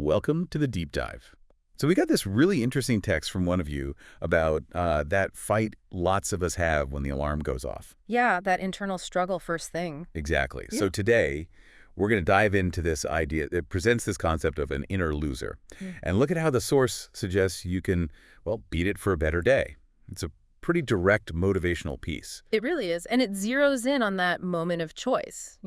welcome to the deep dive. So we got this really interesting text from one of you about that fight lots of us have when the alarm goes off. Yeah, that internal struggle first thing. Exactly. Yeah. So today, we're going to dive into this idea. It presents this concept of an inner loser. And look at how the source suggests you can, well, beat it for a better day. It's a pretty direct motivational piece. It really is. And it zeroes in on that moment of choice,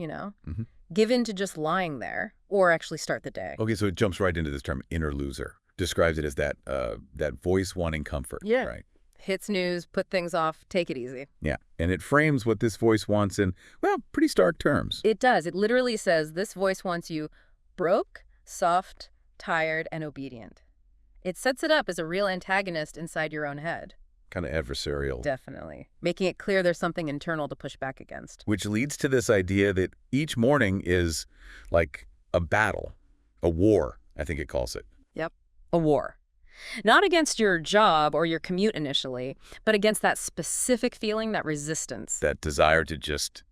Give in to just lying there or actually start the day. Okay, so it jumps right into this term, inner loser. Describes it as that voice wanting comfort. Yeah. Right. Hit snooze, put things off, take it easy. Yeah. And it frames what this voice wants in, well, pretty stark terms. It does. It literally says this voice wants you broke, soft, tired, and obedient. It sets it up as a real antagonist inside your own head. Kind of adversarial. Definitely. Making it clear there's something internal to push back against. Which leads to this idea that each morning is like a battle, a war, I think it calls it. Yep. A war. Not against your job or your commute initially, but against that specific feeling, that resistance. That desire to just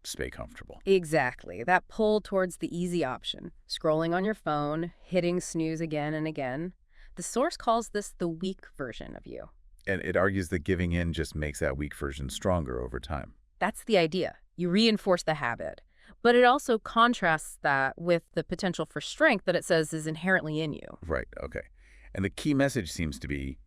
stay comfortable. Exactly. That pull towards the easy option. Scrolling on your phone, hitting snooze again and again. The source calls this the weak version of you. And it argues that giving in just makes that weak version stronger over time. That's the idea. You reinforce the habit. But it also contrasts that with the potential for strength that it says is inherently in you. Right, okay. And the key message seems to be,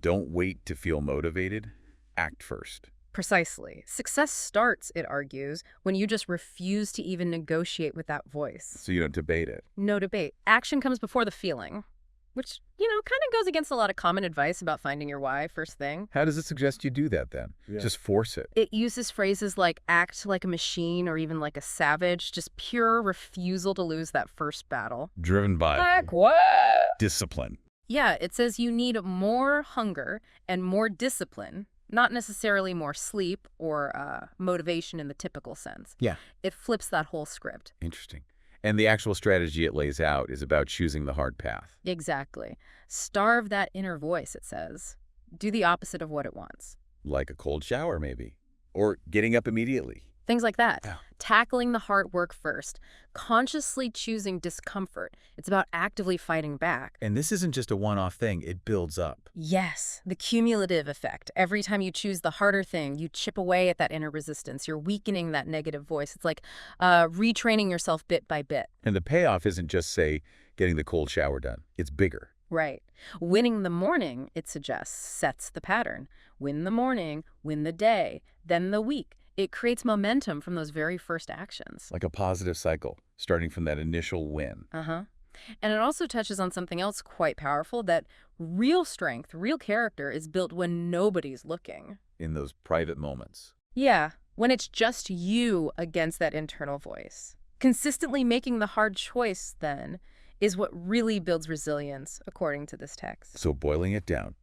don't wait to feel motivated, act first. Precisely. Success starts, it argues, when you just refuse to even negotiate with that voice. So you don't debate it. No debate. Action comes before the feeling, which, kind of goes against a lot of common advice about finding your why first thing. How does it suggest you do that then? Yeah. Just force it. It uses phrases like act like a machine or even like a savage, just pure refusal to lose that first battle. Driven by Like what? discipline. Yeah, it says you need more hunger and more discipline, not necessarily more sleep or motivation in the typical sense. Yeah. It flips that whole script. Interesting. And the actual strategy it lays out is about choosing the hard path. Exactly. Starve that inner voice, it says. Do the opposite of what it wants. Like a cold shower, maybe. Or getting up immediately. Things like that. Yeah. Tackling the hard work first. Consciously choosing discomfort. It's about actively fighting back. And this isn't just a one-off thing. It builds up. Yes, the cumulative effect. Every time you choose the harder thing, you chip away at that inner resistance. You're weakening that negative voice. It's like retraining yourself bit by bit. And the payoff isn't just, say, getting the cold shower done. It's bigger. Right. Winning the morning, it suggests, sets the pattern. Win the morning, win the day, then the week. It creates momentum from those very first actions. Like a positive cycle, starting from that initial win. And it also touches on something else quite powerful, that real strength, real character is built when nobody's looking. In those private moments. Yeah, when it's just you against that internal voice. Consistently making the hard choice, then, is what really builds resilience, according to this text. So boiling it down,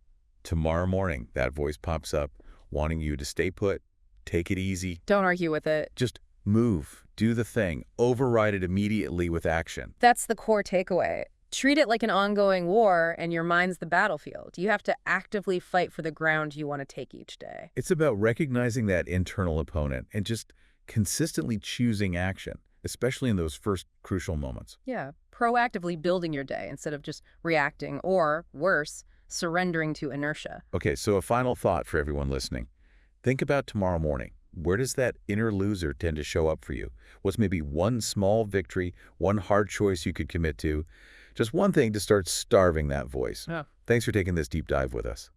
tomorrow morning, that voice pops up, wanting you to stay put, take it easy. Don't argue with it. Just move, do the thing, override it immediately with action. That's the core takeaway. Treat it like an ongoing war, and your mind's the battlefield. You have to actively fight for the ground you want to take each day. It's about recognizing that internal opponent and just consistently choosing action, especially in those first crucial moments. Yeah, proactively building your day instead of just reacting or, worse, surrendering to inertia. Okay, so a final thought for everyone listening. Think about tomorrow morning. Where does that inner loser tend to show up for you? What's maybe one small victory, one hard choice you could commit to? Just one thing to start starving that voice. Yeah. Thanks for taking this deep dive with us.